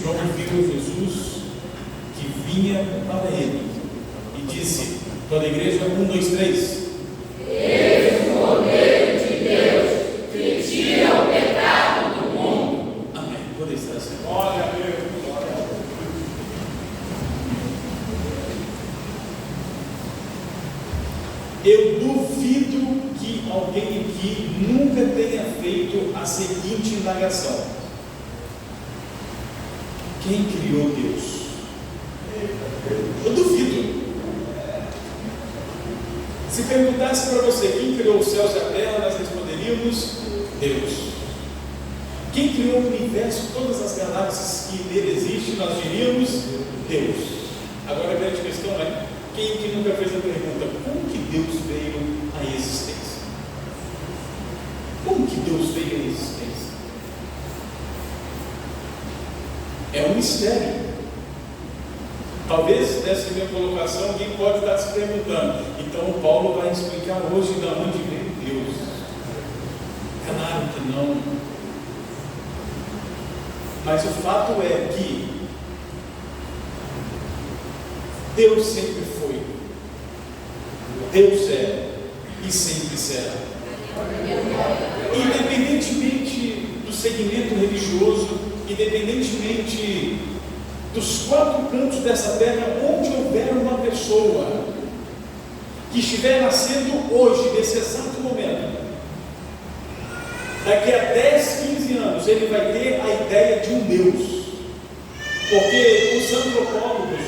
João viu Jesus que vinha para ele e disse: toda a igreja, 1, 2, 3. Eis o Cordeiro de Deus que tira o pecado do mundo. Amém. Pode estar assim. Glória a Deus. Eu duvido que alguém aqui nunca tenha feito a seguinte indagação: quem criou Deus? Eu duvido. Se perguntasse para você quem criou os céus e a terra, nós responderíamos: Deus. Quem criou o universo, todas as galáxias que nele existem, nós diríamos: Deus. Agora a grande questão é: quem que nunca fez a pergunta, como que Deus veio à existência? Como que Deus veio à existência? É um mistério. Talvez nessa minha colocação alguém pode estar se perguntando: então o Paulo vai explicar hoje de onde veio Deus? Claro que não. Mas o fato é que Deus sempre foi, Deus é e sempre será. Independentemente do segmento religioso, independentemente dos 4 cantos dessa terra, onde houver uma pessoa que estiver nascendo hoje, nesse exato momento, daqui a 10, 15 anos, ele vai ter a ideia de um Deus. Porque os antropólogos,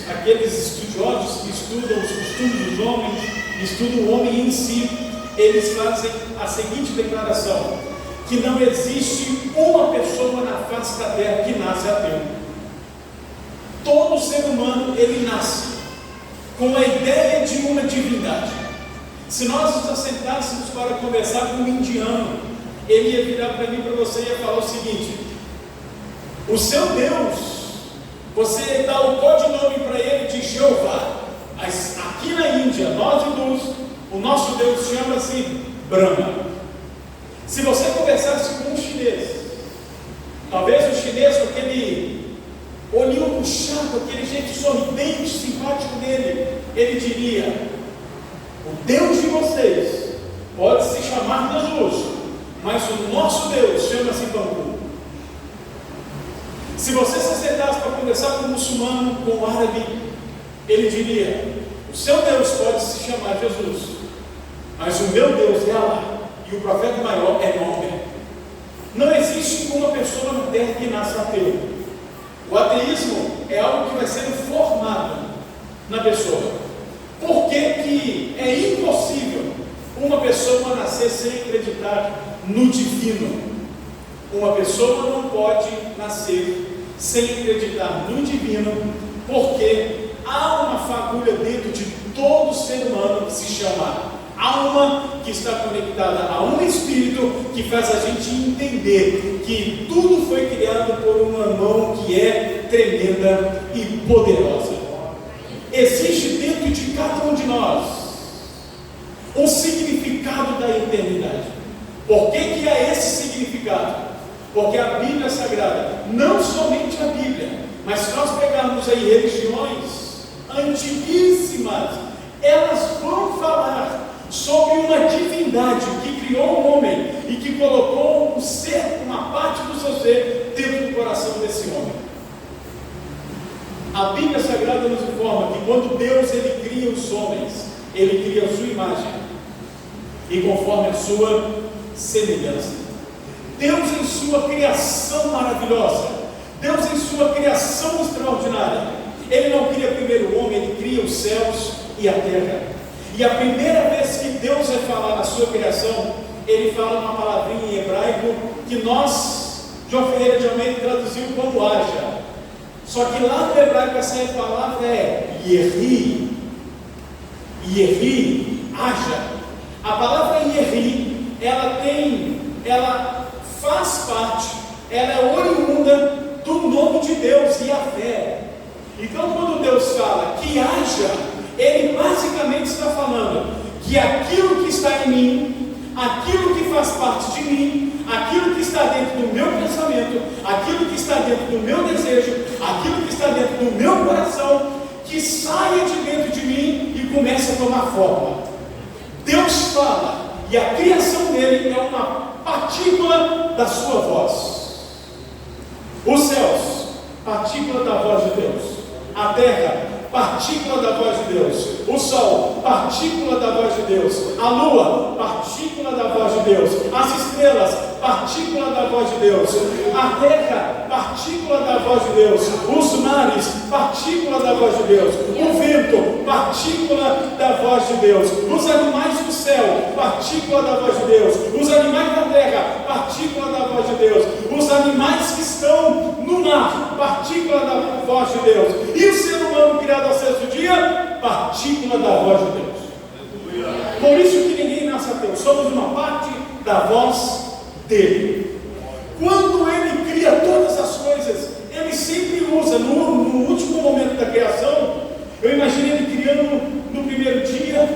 aqueles estudiosos que estudam os costumes dos homens, estudam o homem em si, eles fazem a seguinte declaração: que não existe uma pessoa na face da terra que nasce ateu. Todo ser humano, ele nasce com a ideia de uma divindade. Se nós nos assentássemos para conversar com um indiano, ele ia virar para mim, para você, e ia falar o seguinte: o seu Deus, você dá o codinome para ele de Jeová. Mas aqui na Índia, nós hindus, o nosso Deus chama-se Brahma. Se você conversasse com um chinês, talvez o chinês com aquele olhinho puxado, aquele jeito sorridente, simpático dele, ele diria: o Deus de vocês pode se chamar Jesus, mas o nosso Deus chama-se Bangu. Se você se sentasse para conversar com um muçulmano, com um árabe, ele diria: o seu Deus pode se chamar Jesus, mas o meu Deus é Allah, e o profeta maior é Maomé. Não existe uma pessoa na terra que nasça ateu. O ateísmo é algo que vai sendo formado na pessoa. Por que que é impossível uma pessoa nascer sem acreditar no divino? Uma pessoa não pode nascer sem acreditar no divino, porque há uma fagulha dentro de todo ser humano que se chama alma, que está conectada a um espírito que faz a gente entender que tudo foi criado por uma mão que é tremenda e poderosa. Existe dentro de cada um de nós um significado da eternidade. Por que que há esse significado? Porque a Bíblia Sagrada, não somente a Bíblia, mas se nós pegarmos aí religiões antiguíssimas, elas vão falar sobre uma divindade que criou o homem e que colocou um ser, uma parte do seu ser, dentro do coração desse homem. A Bíblia Sagrada nos informa que quando Deus ele cria os homens, ele cria a sua imagem e conforme a sua semelhança. Deus em sua criação maravilhosa, Deus em sua criação extraordinária, ele não cria primeiro o homem, ele cria os céus e a terra. E a primeira vez que Deus vai falar na sua criação, ele fala uma palavrinha em hebraico que nós, João Ferreira de Almeida, traduziu como haja. Só que lá no hebraico essa palavra é Yehi. Yehi, haja. A palavra Yehi, ela faz parte, ela é oriunda do nome de Deus, Yahvé. Então quando Deus fala que haja, ele basicamente está falando que aquilo que está em mim, aquilo que faz parte de mim, aquilo que está dentro do meu pensamento, aquilo que está dentro do meu desejo, aquilo que está dentro do meu coração, que saia de dentro de mim e comece a tomar forma. Deus fala, e a criação dele é uma partícula da sua voz. Os céus, partícula da voz de Deus. A terra, partícula da voz de Deus. O sol, partícula da voz de Deus. A lua, partícula da voz de Deus. As estrelas, partícula da voz de Deus. A terra, partícula da voz de Deus. Os mares, partícula da voz de Deus. O vento, partícula da voz de Deus. Os animais do céu, partícula da voz de Deus. Os animais da terra, partícula da voz de Deus. Os animais que estão no mar, partícula da voz de Deus. E o ser humano criado ao sexto dia, partícula da voz de Deus. Por isso que ninguém nasce ateu, somos uma parte da voz dele. Quando ele cria todas as coisas, ele sempre usa, no último momento da criação, eu imagino ele criando no primeiro dia,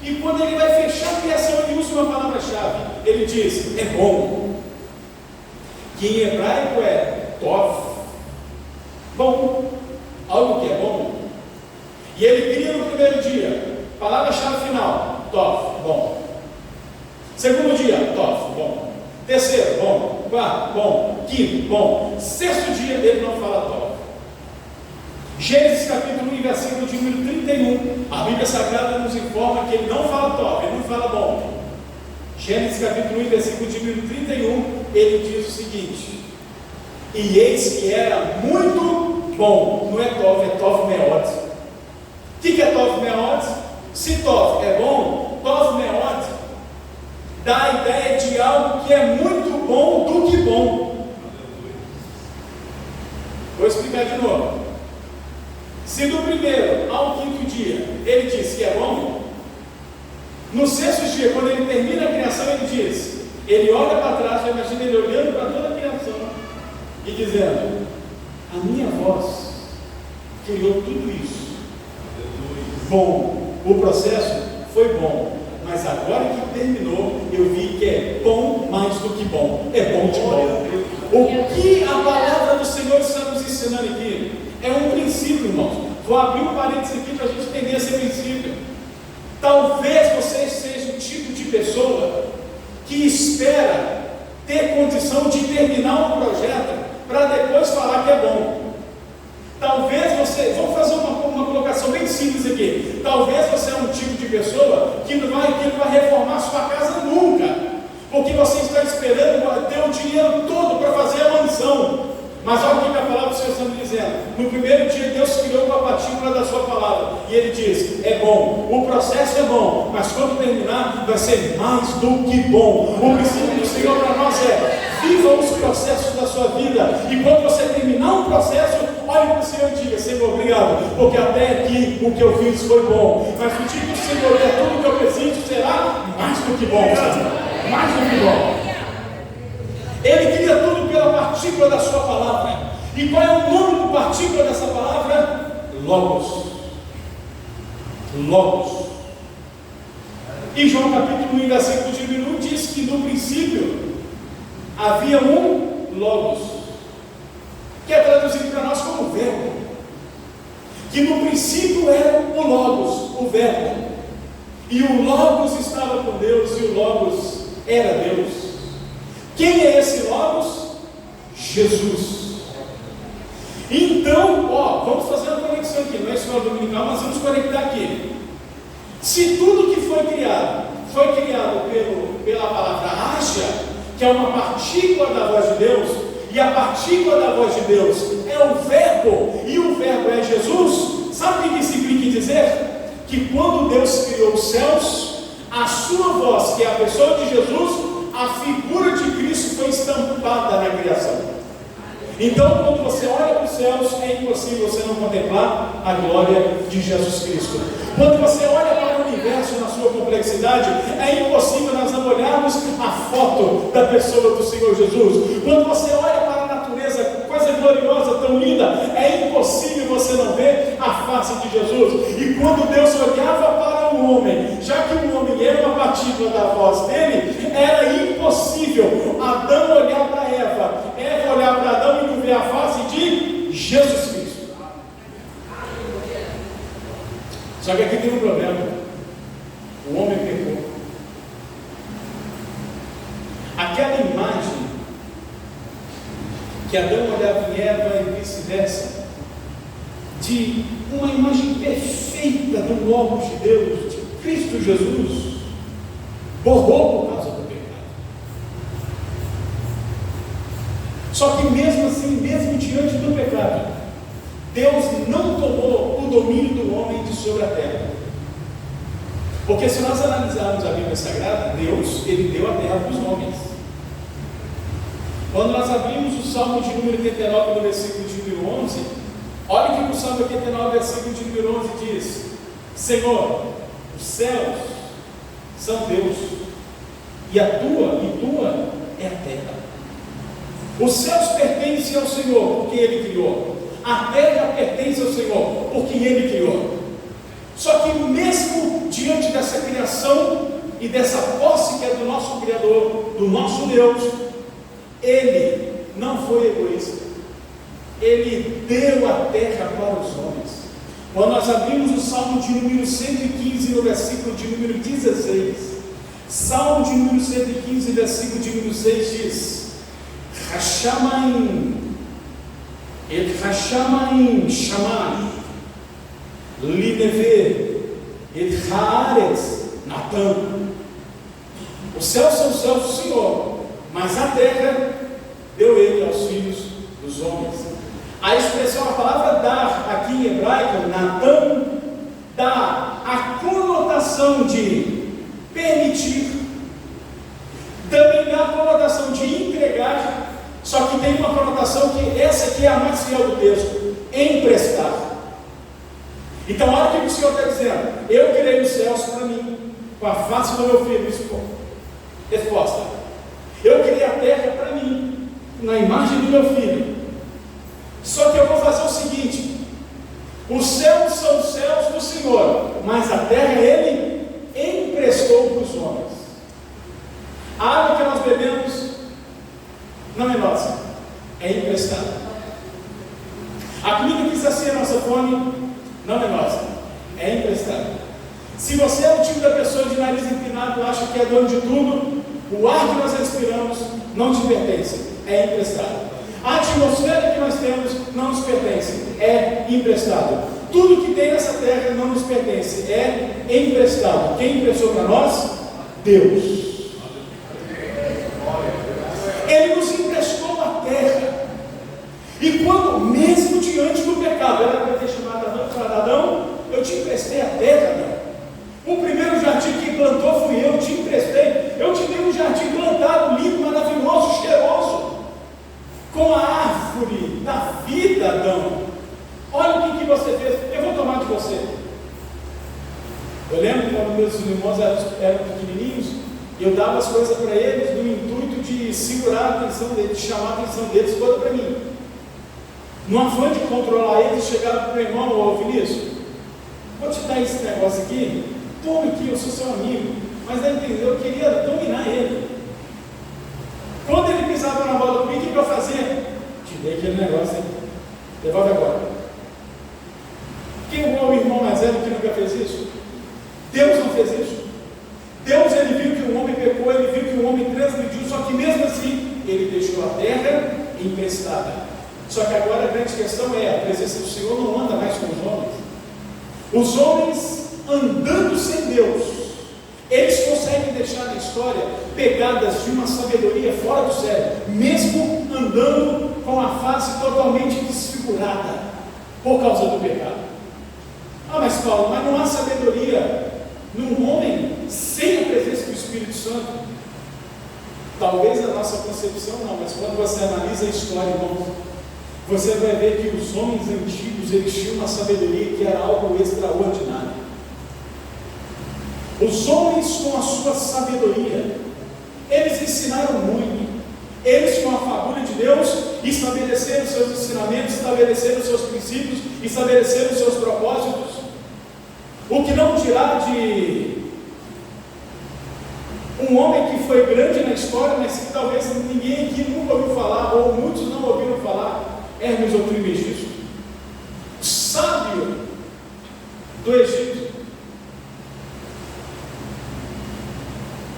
e quando ele vai fechar a criação, ele usa uma palavra-chave. Ele diz, é bom, que em hebraico é tov, bom, algo que é bom. E ele cria no primeiro dia, palavra-chave final, tov, bom. Segundo dia, tov, bom. Terceiro, bom. Quarto, bom. Quinto, bom. Sexto dia, ele não fala tov. Gênesis capítulo 1, versículo de número 31, a Bíblia Sagrada nos informa que ele não fala tov, ele não fala bom. Gênesis capítulo 1, versículo de número 31, ele diz o seguinte: e eis que era muito bom. Não é tov, é tov meod. O que é tov meod? Se tov é bom, tov meod dá a ideia de algo que é muito bom do que bom. Vou explicar de novo. Se do primeiro ao quinto dia ele diz que é bom, no sexto dia, quando ele termina a criação, ele diz, ele olha para trás, eu imagino ele olhando para toda a criação e dizendo, a minha voz criou tudo isso. Bom, o processo foi bom, mas agora que terminou, eu vi que é bom mais do que bom. É bom demais. O que a palavra do Senhor está nos ensinando aqui é um princípio, irmãos. Vou abrir um parênteses aqui para a gente entender esse princípio. Talvez você seja o tipo de pessoa que espera ter condição de terminar um projeto para depois falar que é bom. Talvez você, vamos fazer uma colocação bem simples aqui. Talvez você é um tipo de pessoa que não vai reformar sua casa nunca, porque você está esperando ter o dinheiro todo para fazer a mansão. Mas olha o que a palavra do Senhor está me dizendo. No primeiro dia Deus criou uma partícula da sua palavra, e Ele diz, é bom, o processo é bom, mas quando terminar vai ser mais do que bom. O princípio do Senhor para nós é, viva os processos da sua vida, e quando você terminar um processo, olhe para o Senhor e diga, Senhor, obrigado, porque até aqui o que eu fiz foi bom, mas o dia que o Senhor der tudo o que eu preciso, será mais do que bom, Senhor. Mais do que bom. Ele cria tudo pela partícula da sua palavra. E qual é o nome do partícula dessa palavra? Logos. Logos. E João capítulo 1, versículo de 1 diz que no princípio havia um Logos, que é traduzido para nós como verbo. Que no princípio era o Logos, o verbo. E o Logos estava com Deus, e o Logos era Deus. Quem é esse Logos? Jesus. Então, vamos fazer uma conexão aqui, não é escola dominical, mas vamos conectar aqui. Se tudo que foi criado pela palavra haja, que é uma partícula da voz de Deus, e a partícula da voz de Deus é o verbo, e o verbo é Jesus, sabe o que isso implica em dizer? Que quando Deus criou os céus, a sua voz, que é a pessoa de Jesus, a figura de Cristo foi estampada na criação. Então, quando você olha para os céus, é impossível você não contemplar a glória de Jesus Cristo. Quando você olha para o universo na sua complexidade, é impossível nós não olharmos a foto da pessoa do Senhor Jesus. Quando você olha para a natureza, coisa gloriosa, tão linda, é impossível você não ver a face de Jesus. E quando Deus olhava para o do homem, já que o homem era uma partícula da voz dele, era impossível Adão olhar para Eva, Eva olhar para Adão e não ver a face de Jesus Cristo. Só que aqui tem um problema: o homem pecou. Aquela imagem que Adão olhava em Eva e vice-versa, de uma imagem perfeita do Logos de Deus, de Cristo Jesus, borrou por causa do pecado. Só que mesmo assim, mesmo diante do pecado, Deus não tomou o domínio do homem de sobre a terra. Porque se nós analisarmos a Bíblia Sagrada, Deus, Ele deu a terra para os homens. Quando nós abrimos o Salmo de número 89, no versículo de número 11, olha o que o Salmo 89, versículo de número 11 diz: Senhor, os céus são Deus, e tua é a terra. Os céus pertencem ao Senhor, porque Ele criou. A terra pertence ao Senhor, porque Ele criou. Só que mesmo diante dessa criação e dessa posse que é do nosso Criador, do nosso Deus, Ele não foi egoísta. Ele deu a terra para os homens. Quando nós abrimos o Salmo de número 115, no versículo de número 16, Salmo de número 115, versículo de número 6 diz: Rachamaim, et Rachamaim Shamai, Lineve, et Haaretz Natan. Os céus são os céus do Senhor, mas a terra deu Ele aos filhos dos homens. A expressão, a palavra dar, aqui em hebraico, Natan, dá a conotação de permitir, também dá a conotação de entregar, só que tem uma conotação que essa aqui é a mais fiel do texto: emprestar. Então olha o que o Senhor está dizendo: eu criei os céus para mim, com a face do meu filho. Resposta: eu criei a terra para mim, na imagem do meu filho. Só que eu vou fazer o seguinte: os céus são os céus do Senhor, mas a terra Ele emprestou para os homens. A água que nós bebemos não é nossa, é emprestada. A comida que sacia a nossa fome não é nossa, é emprestada. Se você é o tipo da pessoa de nariz empinado, acha que é dono de tudo, o ar que nós respiramos não te pertence, é emprestado. A atmosfera que nós temos não nos pertence, é emprestado. Tudo que tem nessa terra não nos pertence, é emprestado. Quem emprestou para nós? Deus. Ele nos emprestou a terra. E quando, mesmo diante do pecado, era para ter chamado Adão e falado: Adão, eu te emprestei a terra, Adão. O primeiro jardim que plantou fui eu, te emprestei. Eu te dei um jardim plantado, lindo, maravilhoso, cheiroso, com a árvore da vida, Adão. Olha o que você fez, eu vou tomar de você. Eu lembro quando meus irmãos eram pequenininhos, eu dava as coisas para eles no intuito de segurar a atenção deles, de chamar a atenção deles toda para mim. No afã de controlar eles, chegava para o meu irmão: ô Vinícius, vou te dar esse negócio aqui, toma aqui, eu sou seu amigo. Mas não entendeu, eu queria dominar ele. Quando ele pisava na bola comigo, o que eu fazia? Te dei aquele negócio aí, devolve agora. Quem é o irmão mais velho que nunca fez isso? Deus não fez isso. Deus, ele viu que o homem pecou, ele viu que o homem transgrediu, só que mesmo assim, ele deixou a terra emprestada. Só que agora a grande questão é: a presença do Senhor não anda mais com os homens. Os homens andando sem Deus, eles conseguem deixar na história pegadas de uma sabedoria fora do sério, mesmo andando com a face totalmente desfigurada por causa do pecado. Ah, mas Paulo, mas não há sabedoria num homem sem a presença do Espírito Santo? Talvez a nossa concepção não, mas quando você analisa a história, irmãos, você vai ver que os homens antigos, eles tinham uma sabedoria que era algo extraordinário. Os homens, com a sua sabedoria, eles ensinaram muito. Eles, com a fagulha de Deus, estabeleceram seus ensinamentos, estabeleceram seus princípios, estabeleceram seus propósitos. O que não dirá de um homem que foi grande na história, mas que talvez ninguém aqui nunca ouviu falar, ou muitos não ouviram falar, Hermes ou Trismegisto, sábio do Egito,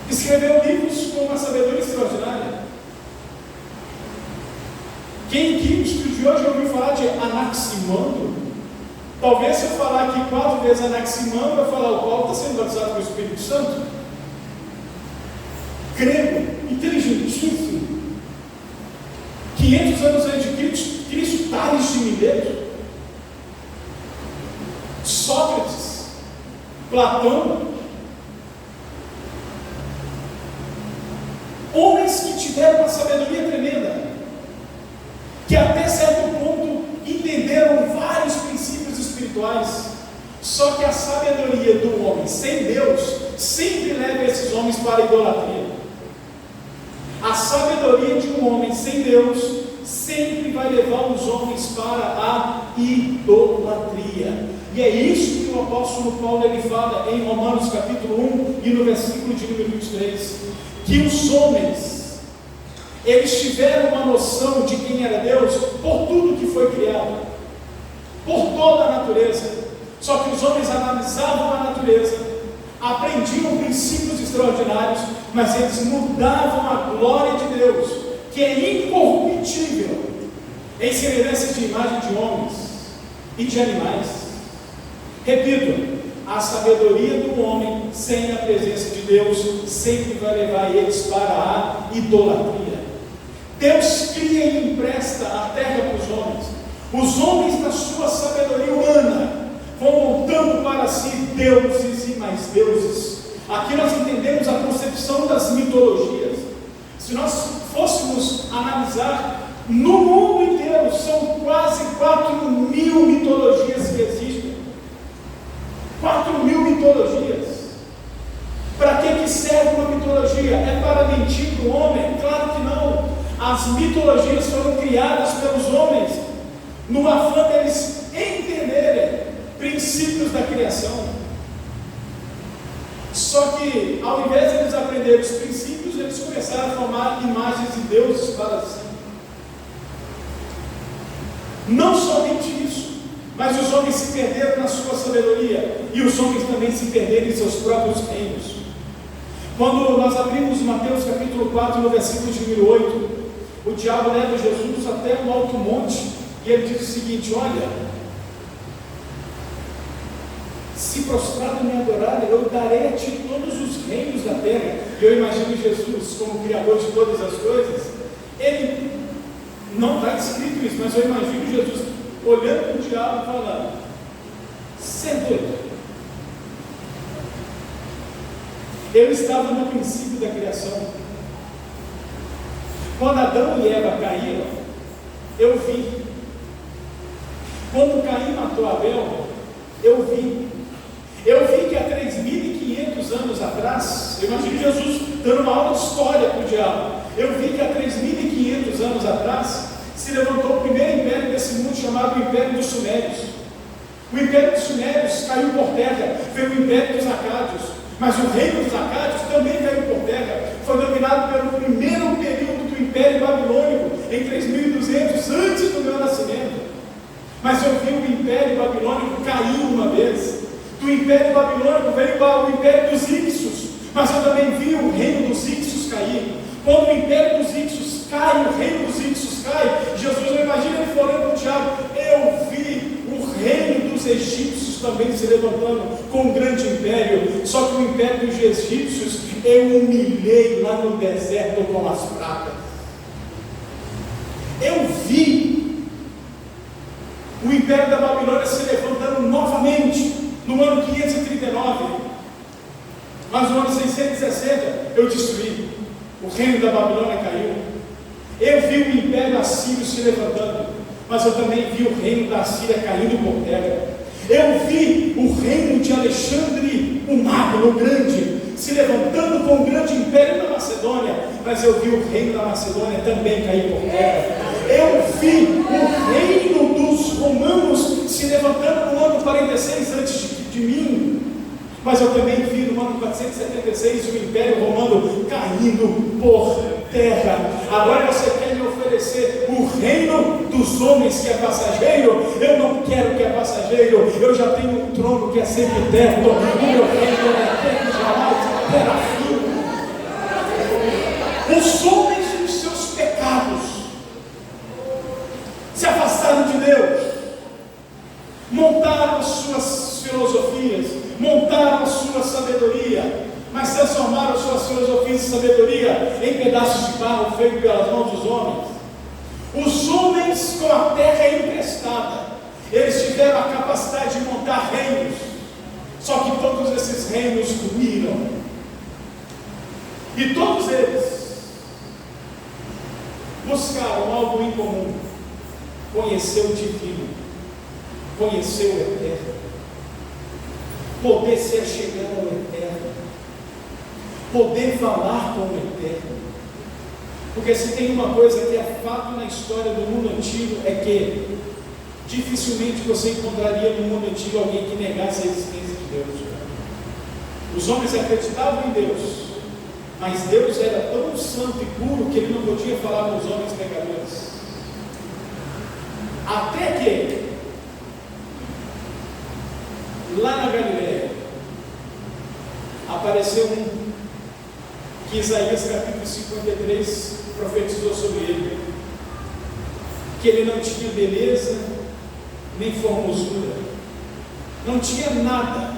escreveu livros com uma sabedoria extraordinária. Quem aqui, de hoje, ouviu falar de Anaximandro? Talvez se eu falar aqui 4 vezes Anaximandro, vai falar: o Paulo está sendo batizado com o Espírito Santo. Grego, inteligentíssimo, 500 anos antes de Cristo, Tales de Mileto, Sócrates, Platão, homens que tiveram uma sabedoria tremenda, que até certo ponto entenderam vários princípios espirituais. Só que a sabedoria do homem sem Deus sempre leva esses homens para a idolatria. A sabedoria de um homem sem Deus sempre vai levar os homens para a idolatria. E é isso que o apóstolo Paulo ele fala em Romanos capítulo 1 e no versículo de número 23, que os homens, eles tiveram uma noção de quem era Deus por tudo que foi criado, por toda a natureza. Só que os homens analisavam a natureza, aprendiam princípios extraordinários, mas eles mudavam a glória de Deus, que é incorruptível, em semelhança de imagem de homens e de animais. Repito, a sabedoria do homem sem a presença de Deus sempre vai levar eles para a idolatria. Deus cria e empresta a terra para os homens. Os homens, na sua sabedoria humana, vão montando para si deuses e mais deuses. Aqui nós entendemos a concepção das mitologias. Se nós fôssemos analisar, no mundo inteiro são quase 4.000 mitologias que existem. 4.000 mitologias. Para que serve uma mitologia? É para mentir para o homem? Claro que não. As mitologias foram criadas pelos homens no afã deles entenderem princípios da criação. Só que, ao invés de eles aprenderem os princípios, eles começaram a formar imagens de deuses para si. Não somente isso, mas os homens se perderam na sua sabedoria, e os homens também se perderam em seus próprios reinos. Quando nós abrimos Mateus capítulo 4, no versículo de número 8, o diabo leva Jesus até um alto monte, e ele diz o seguinte: olha, se prostrado me adorarem, eu darei a ti todos os reinos da terra. E eu imagino Jesus como criador de todas as coisas. Ele, não está escrito isso, mas eu imagino Jesus olhando para o diabo e falando: você é doido? Eu estava no princípio da criação. Quando Adão e Eva caíram, eu vi. Quando Caim matou Abel, eu vi. Eu vi que há 3.500 anos atrás, eu imagino Jesus dando uma aula de história para o diabo. Eu vi que há 3.500 anos atrás se levantou o primeiro império desse mundo, chamado o Império dos Sumérios. O Império dos Sumérios caiu por terra, veio o Império dos Acádios. Mas o reino dos Acádios também caiu por terra. Foi dominado pelo primeiro período do Império Babilônico, em 3.200 antes do meu nascimento. Mas eu vi o Império Babilônico cair uma vez. Do Império Babilônico veio o Império dos Íxios, mas eu também vi o reino dos Íxios cair. Quando o Império dos Íxios cai, o reino dos Íxios cai, Jesus, eu imagino ele falando para o diabo: eu vi o reino dos egípcios também se levantando com um grande império, só que o império dos egípcios eu humilhei lá no deserto com as pragas. Eu vi o Império da Babilônia se levantando novamente no ano 539, mas no ano 660 eu destruí. O reino da Babilônia caiu. Eu vi o Império Assírio se levantando, mas eu também vi o reino da Assíria caindo por terra. Eu vi o reino de Alexandre, o Magno, o grande, se levantando com um grande império na Macedônia, mas eu vi o reino da Macedônia também cair por terra. Eu vi o reino dos romanos se levantando no ano 46 antes de mim, Mas eu também vi no ano 476 o Império Romano caindo por terra. Agora você quer me oferecer o reino dos homens que é passageiro? Eu não quero que é passageiro. Eu já tenho um trono que é sempre eterno. O meu reino é eterno, jamais terá fim. Os homens e os seus pecados se afastaram de Deus, montaram as suas filosofias, montaram a sua sabedoria, mas transformaram as suas filosofias e sabedoria em pedaços de barro feitos pelas mãos dos homens. Os homens com a terra emprestada, eles tiveram a capacidade de montar reinos, só que todos esses reinos ruíram, e todos eles buscaram algo em comum: conhecer o divino, conhecer o eterno, poder se achegar ao eterno, poder falar com o eterno. Porque se tem uma coisa que é fato na história do mundo antigo, é que dificilmente você encontraria no mundo antigo alguém que negasse a existência de Deus. Os homens acreditavam em Deus, mas Deus era tão santo e puro que ele não podia falar com os homens pecadores. Até que lá na Galileia apareceu um que Isaías capítulo 53 profetizou sobre ele, que ele não tinha beleza nem formosura, não tinha nada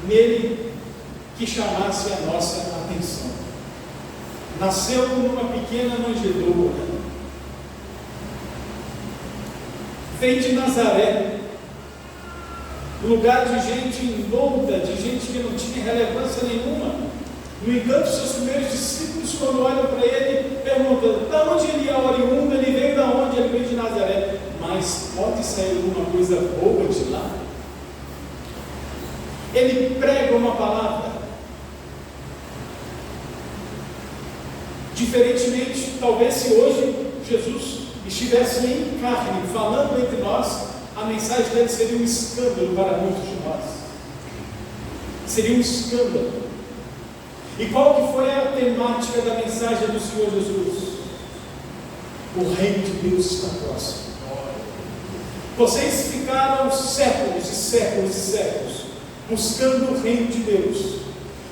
nele que chamasse a nossa atenção. Nasceu numa pequena manjedoura, veio de Nazaré, lugar de gente indouta, de gente que não tinha relevância nenhuma. No entanto, seus primeiros discípulos, quando olham para ele, perguntam: da onde ele é oriundo? Ele veio da onde? Ele veio de Nazaré. Mas pode sair alguma coisa boa de lá? Ele prega uma palavra. Diferentemente, talvez se hoje Jesus estivesse em carne, falando entre nós, a mensagem dele seria um escândalo para muitos de nós. Seria um escândalo. E qual que foi a temática da mensagem do Senhor Jesus? O reino de Deus está próximo. Vocês ficaram séculos e séculos e séculos buscando o reino de Deus.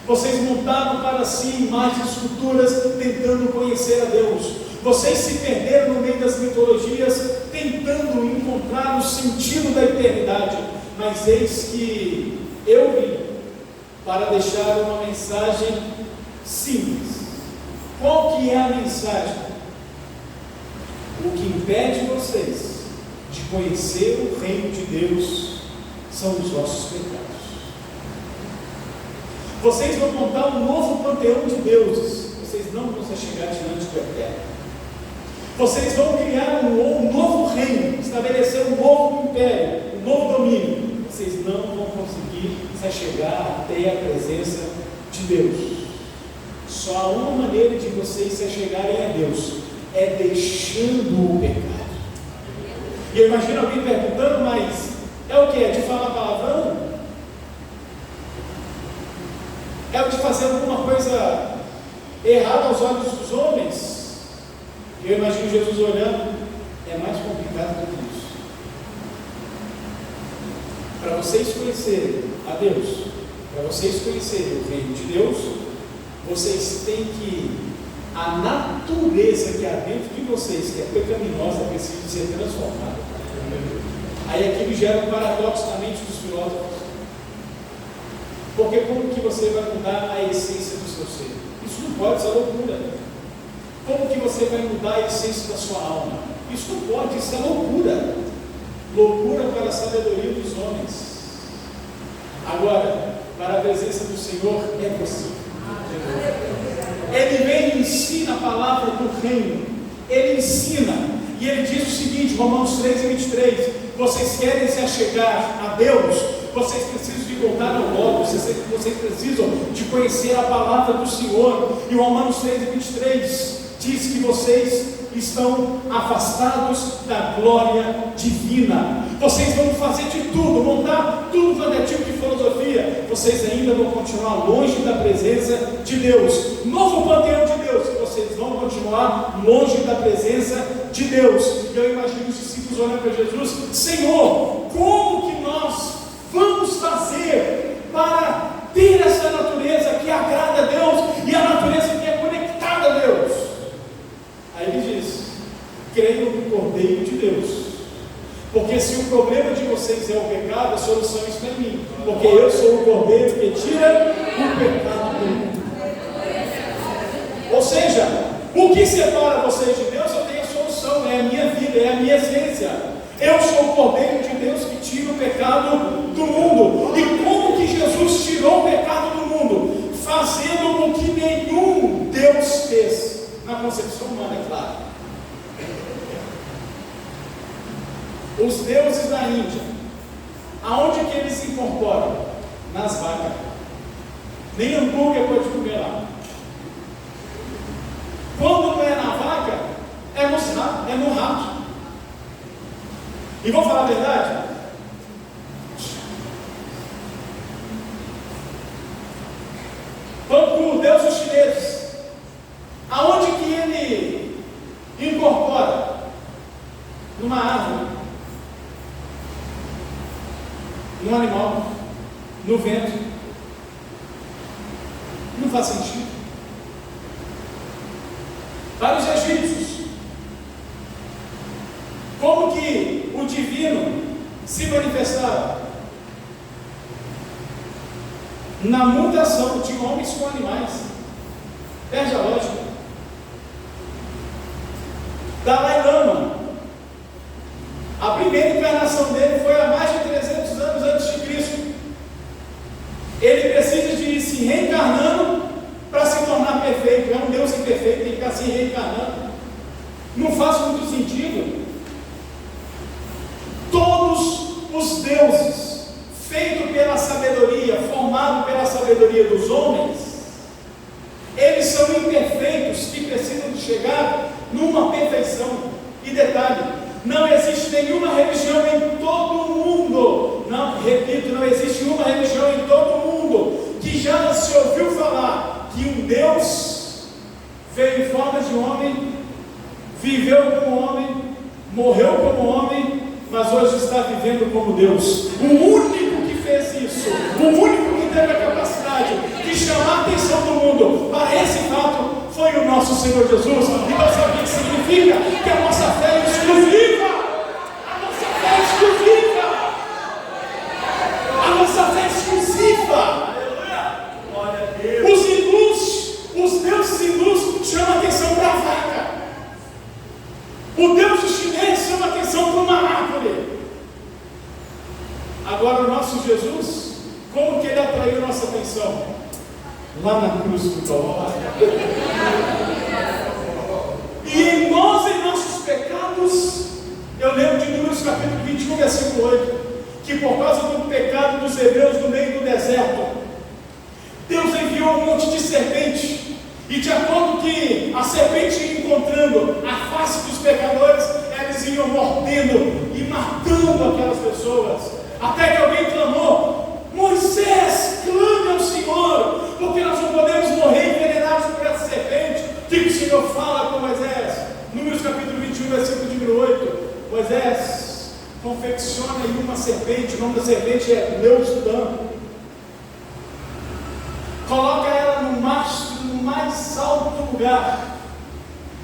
Vocês montaram para si imagens, esculturas, tentando conhecer a Deus. Vocês se perderam no meio das mitologias, tentando encontrar o sentido da eternidade. Mas eis que eu vim para deixar uma mensagem simples. Qual que é a mensagem? O que impede vocês de conhecer o reino de Deus são os vossos pecados. Vocês vão montar um novo panteão de deuses, vocês não vão se chegar diante do eterno. Vocês vão criar um novo reino, estabelecer um novo império, um novo domínio. Vocês não vão conseguir se chegar até a presença de Deus. Só há uma maneira de vocês se chegarem a Deus, é deixando o pecado. E eu imagino alguém perguntando: mas é o que? É de falar palavrão? É o de fazer alguma coisa errada aos olhos dos homens? Eu imagino Jesus olhando: é mais complicado do que isso. Para vocês conhecerem a Deus, para vocês conhecerem o reino de Deus, vocês têm que, a natureza que há dentro de vocês, que é pecaminosa, precisa ser transformada. Aí aquilo gera um paradoxo na mente dos filósofos. Porque como que você vai mudar a essência do seu ser? Isso não pode, isso é loucura. Como que você vai mudar a essência da sua alma? Isso não pode, isso é loucura. Loucura para a sabedoria dos homens. Agora, para a presença do Senhor é possível. Ele vem e ensina a palavra do reino. Ele ensina, e ele diz o seguinte, Romanos 3:23: vocês querem se achegar a Deus, vocês precisam de voltar ao Logos, vocês precisam de conhecer a palavra do Senhor. E Romanos 3:23 diz que vocês estão afastados da glória divina. Vocês vão fazer de tudo, montar tudo quanto é tipo de filosofia, vocês ainda vão continuar longe da presença de Deus. Novo panteão de Deus, vocês vão continuar longe da presença de Deus. E eu imagino os discípulos olhando para Jesus: Senhor, como que nós vamos fazer para ter essa natureza que agrada a Deus e a natureza que é conectada a Deus? Aí ele diz: creio no Cordeiro de Deus. Porque se o problema de vocês é o pecado, a solução está em mim. Porque eu sou o Cordeiro que tira o pecado do mundo. Ou seja, o que separa vocês de Deus, eu tenho a solução. É a minha vida, é a minha essência. Eu sou o Cordeiro de Deus que tira o pecado do mundo. E como que Jesus tirou o pecado do mundo? Fazendo o que nenhum Deus fez. Na concepção humana, é claro. Os deuses da Índia, aonde que eles se incorporam? Nas vacas. Nem hambúrguer pode comer lá. Quando não é na vaca, é no rato. E vou falar a verdade? Vamos para o Deus dos chineses. Aonde que ele incorpora? Numa árvore, no animal, no vento. Não faz sentido. Para os egípcios, como que o divino se manifestava? Na mutação de homens com animais. Perde a lógica. Dalai Lama, a primeira encarnação dele foi há mais de 300 anos antes de Cristo. Ele precisa de ir se reencarnando para se tornar perfeito. É um Deus imperfeito, tem que ficar se reencarnando. Não faz muito sentido. Todos os deuses, feitos pela sabedoria, formados pela sabedoria dos homens, eles são imperfeitos que precisam de chegar numa perfeição. E detalhe, não existe nenhuma religião em todo o mundo, não, repito, não existe nenhuma religião em todo o mundo que já se ouviu falar que um Deus veio em forma de homem, viveu como homem, morreu como homem, mas hoje está vivendo como Deus. O único que fez isso, o único que teve a capacidade de chamar a atenção do mundo para esse fato, foi o nosso Senhor Jesus. Então sabe o que significa? Que a nossa fé é exclusiva. A nossa fé é exclusiva. A nossa fé é exclusiva. Glória a Deus. Os hindus, os deuses hindus chamam a atenção para a vaca. O Deus dos chineses chama a atenção para uma árvore. Agora o nosso Jesus, como que ele atraiu nossa atenção? Lá na cruz do Calvário. E em nós, em nossos pecados, eu lembro de Números capítulo 21, versículo 8, que por causa do pecado dos hebreus no meio do deserto, Deus enviou um monte de serpente, e de acordo que a serpente ia encontrando a face dos pecadores, eles iam mordendo e matando aquelas pessoas, até que alguém clamou: Moisés, clame ao Senhor, porque nós não podemos morrer envenenados por essa serpente. O que o Senhor fala com Moisés? Números capítulo 21, versículo número 8. Moisés, confecciona aí uma serpente, o nome da serpente é Neustã. Coloca ela no mastro, no mais alto lugar,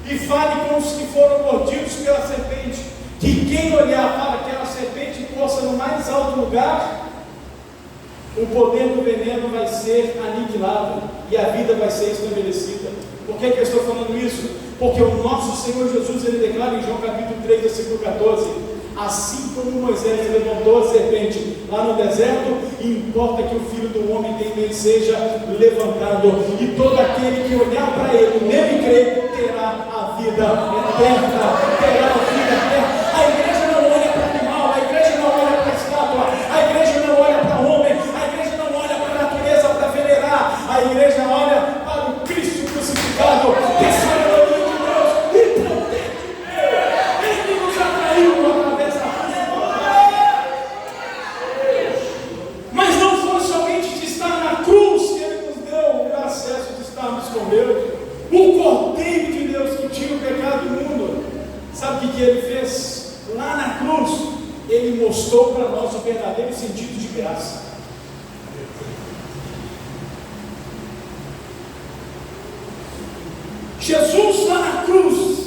e fale com os que foram mordidos pela serpente, que quem olhar para aquela serpente possa no mais alto lugar, o poder do veneno vai ser aniquilado e a vida vai ser estabelecida. Por que eu estou falando isso? Porque o nosso Senhor Jesus, ele declara em João capítulo 3, versículo 14: assim como Moisés levantou a serpente lá no deserto, importa que o Filho do Homem também seja levantado, e todo aquele que olhar para ele, nele crer, terá a vida eterna. Terá a vida eterna. A igreja não olha para o animal, a igreja não olha para a estátua, a igreja não olha para o homem, a igreja não olha para a natureza para venerar, a igreja olha para o Cristo crucificado, que é a soberania de Deus, e protege Ele mostrou para nós o verdadeiro sentido de graça. Jesus está na cruz,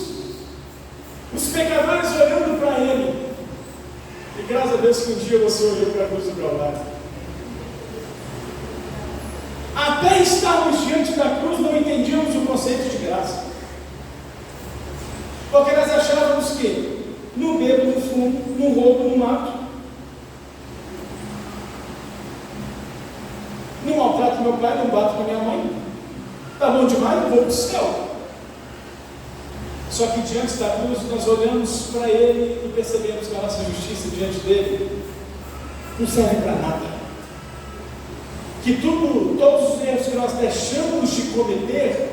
os pecadores olhando para Ele, e graças a Deus que um dia você olhou para a cruz do Calvário. Até estarmos diante da cruz não entendíamos o conceito de graça, porque nós achávamos que no bebo, no fumo, no roubo, no mato, não maltrato meu pai, não bato com minha mãe, está bom demais, eu vou para o céu. Só que diante da cruz nós olhamos para Ele e percebemos que a nossa justiça diante dele não serve para nada. Que todos os erros que nós deixamos de cometer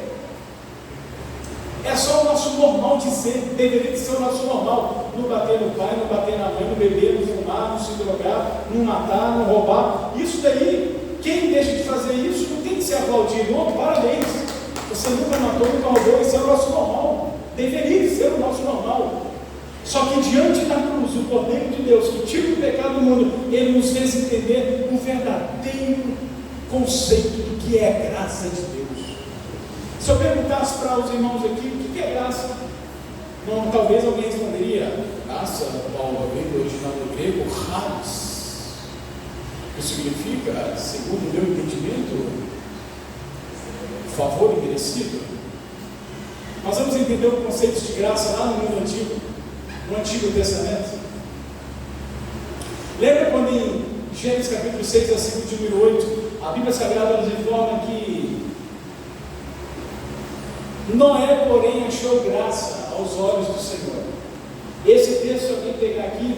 é só o nosso normal de ser, deveria ser o nosso normal. Não bater no pai, não bater na mãe, não beber, não fumar, não se drogar, não matar, não roubar. Isso daí, quem deixa de fazer isso não tem que ser aplaudido. Outro, parabéns. Você nunca matou, nunca roubou, isso é o nosso normal. Deveria ser o nosso normal. Só que diante da cruz, o Cordeiro de Deus, que tira o pecado do mundo, Ele nos fez entender o verdadeiro conceito do que é a graça de Deus. Se eu perguntasse para os irmãos aqui, o que é graça? Não, talvez alguém responderia, graça, Paulo, vem do original do grego, charis, que significa, segundo o meu entendimento, favor imerecido. Nós vamos entender o conceito de graça lá no mundo antigo, no Antigo Testamento. Lembra quando em Gênesis capítulo 6, versículo de número 8, a Bíblia Sagrada nos informa que Noé, porém, achou graça aos olhos do Senhor. Esse texto, se alguém pegar aqui,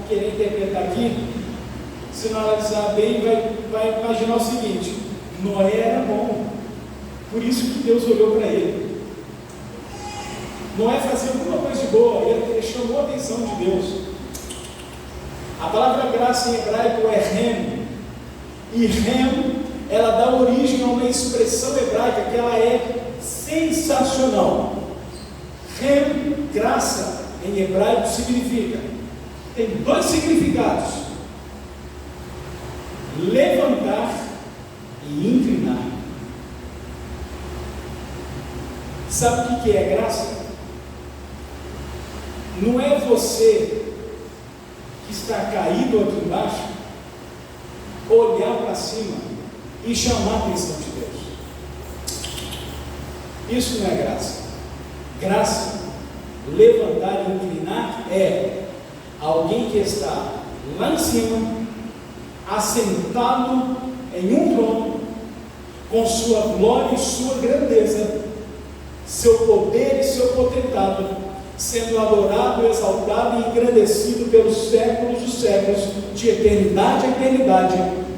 querer interpretar aqui, se não analisar bem, vai imaginar o seguinte: Noé era bom, por isso que Deus olhou para ele. Noé fazia alguma coisa de boa, ele chamou a atenção de Deus. A palavra graça em hebraico é rem, e rem, ela dá origem a uma expressão hebraica que ela é sensacional. Rem, graça, em hebraico significa, tem dois significados: levantar e inclinar. Sabe o que é graça? Não é você que está caído aqui embaixo olhar para cima e chamar a atenção de Deus. Isso não é graça. Graça, levantar e inclinar, é alguém que está lá em cima, assentado em um trono, com sua glória e sua grandeza, seu poder e seu potentado, sendo adorado, exaltado e engrandecido pelos séculos dos séculos, de eternidade a eternidade.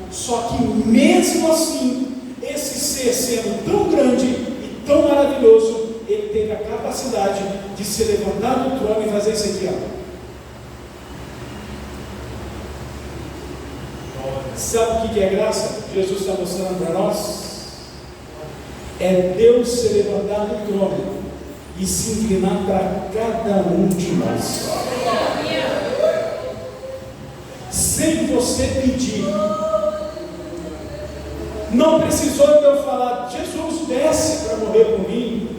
Só que mesmo assim, esse ser sendo tão grande e tão maravilhoso, ele teve a capacidade de se levantar do trono e fazer isso aqui, ó. Sabe o que é graça? Jesus está mostrando para nós. É Deus se levantar do trono e se inclinar para cada um de nós, sem você pedir. Não precisou de eu falar, Jesus, desce para morrer por mim.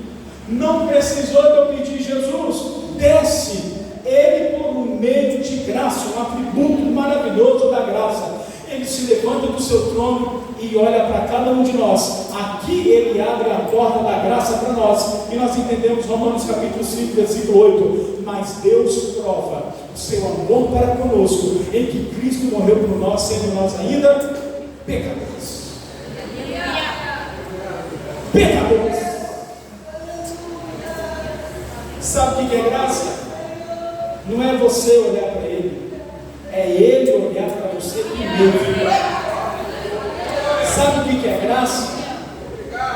Não precisou de eu pedir, Jesus, desce. Ele, por um meio de graça, um atributo maravilhoso da graça, ele se levanta do seu trono e olha para cada um de nós. Aqui ele abre a porta da graça para nós, e nós entendemos Romanos capítulo 5, versículo 8. Mas Deus prova o seu amor para conosco, em que Cristo morreu por nós, sendo nós ainda pecadores. Pecadores. Sabe o que é graça? Não é você olhar para Ele, é Ele olhar para você primeiro. Sabe o que é graça?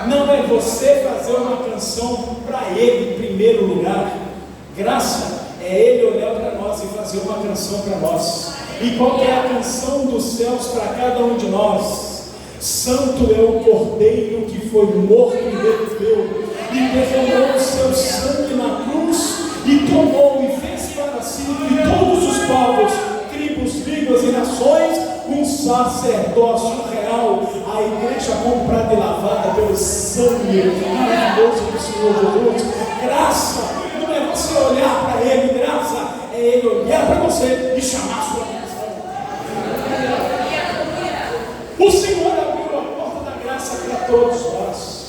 Não é você fazer uma canção para Ele em primeiro lugar. Graça é Ele olhar para nós e fazer uma canção para nós. E qual é a canção dos céus para cada um de nós? Santo é o Cordeiro que foi morto e reviveu, e derramou o seu sangue na cruz, e tomou e fez para si e todos os povos, tribos, línguas e nações, um sacerdócio real, a igreja comprada e lavada pelo sangue maravilhoso do Senhor Jesus. Graça não é você olhar para Ele, graça é Ele olhar para você e chamar a sua atenção. O Senhor abriu a porta da graça para todos nós.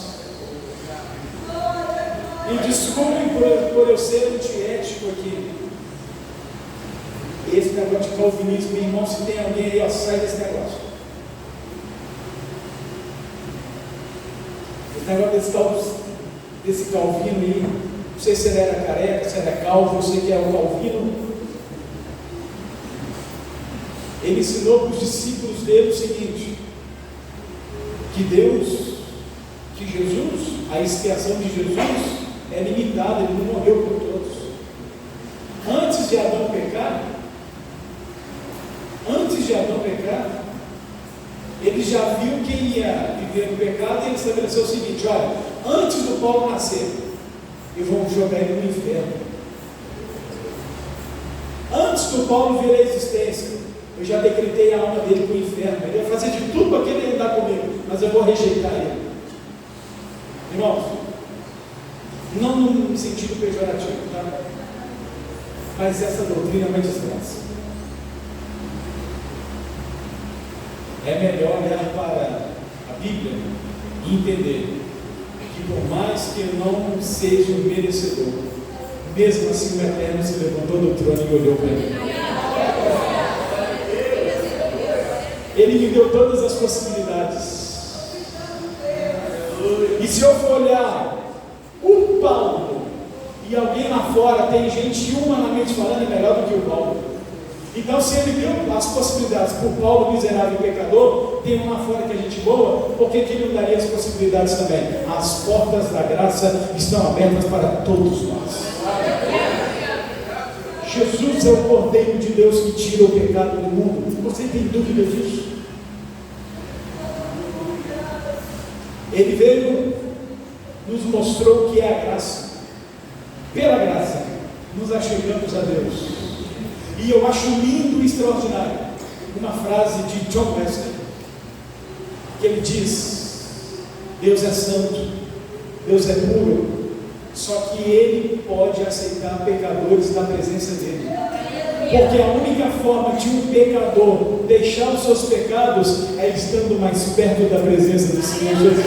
E desculpe por eu ser antiético aqui. Esse negócio de calvinismo, meu irmão, se tem alguém aí, ó, sai desse negócio. Esse negócio desse Calvino aí, não sei se ele era careca, se era calvo, não sei que é o Calvino. Ele ensinou para os discípulos dele o seguinte: que Deus, que Jesus, a expiação de Jesus é limitada, ele não morreu por todos. Antes de Adão pecar, ele já viu quem ia viver no pecado e ele estabeleceu o seguinte: olha, antes do Paulo nascer, eu vou jogar ele no inferno. Antes do Paulo vir à existência, eu já decretei a alma dele para o inferno. Ele ia fazer de tudo para querer andar comigo, mas eu vou rejeitar ele. Irmãos, não no sentido pejorativo, tá? Mas essa doutrina é uma desgraça. É melhor olhar para a Bíblia e entender que por mais que eu não seja um merecedor, mesmo assim o Eterno se levantou do trono e olhou para mim. Ele me deu todas as possibilidades. E se eu for olhar o Paulo e alguém lá fora, tem gente humanamente falando é melhor do que o Paulo. Então, se ele deu as possibilidades para o Paulo, miserável e pecador, tem um lá fora que é gente boa, por que ele não daria as possibilidades também? As portas da graça estão abertas para todos nós. Jesus é o Cordeiro de Deus que tira o pecado do mundo. Você tem dúvida disso? Ele veio, nos mostrou o que é a graça. Pela graça, nos achegamos a Deus. E eu acho lindo e extraordinário uma frase de John Wesley, que ele diz: Deus é santo, Deus é puro, só que Ele pode aceitar pecadores na presença dEle, porque a única forma de um pecador deixar os seus pecados é estando mais perto da presença do Senhor Jesus.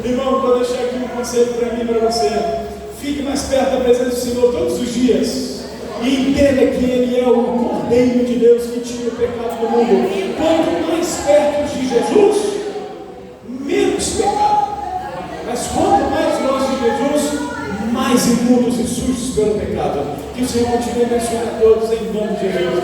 Irmão, vou deixar aqui um conselho para mim e para você. Fique mais perto da presença do Senhor todos os dias e entenda que Ele é o Cordeiro de Deus que tira o pecado do mundo. Quanto mais perto de Jesus, menos pecado. Mas quanto mais longe de Jesus, mais imundos e sujos pelo pecado. Que o Senhor continue abençoando a todos em nome de Jesus.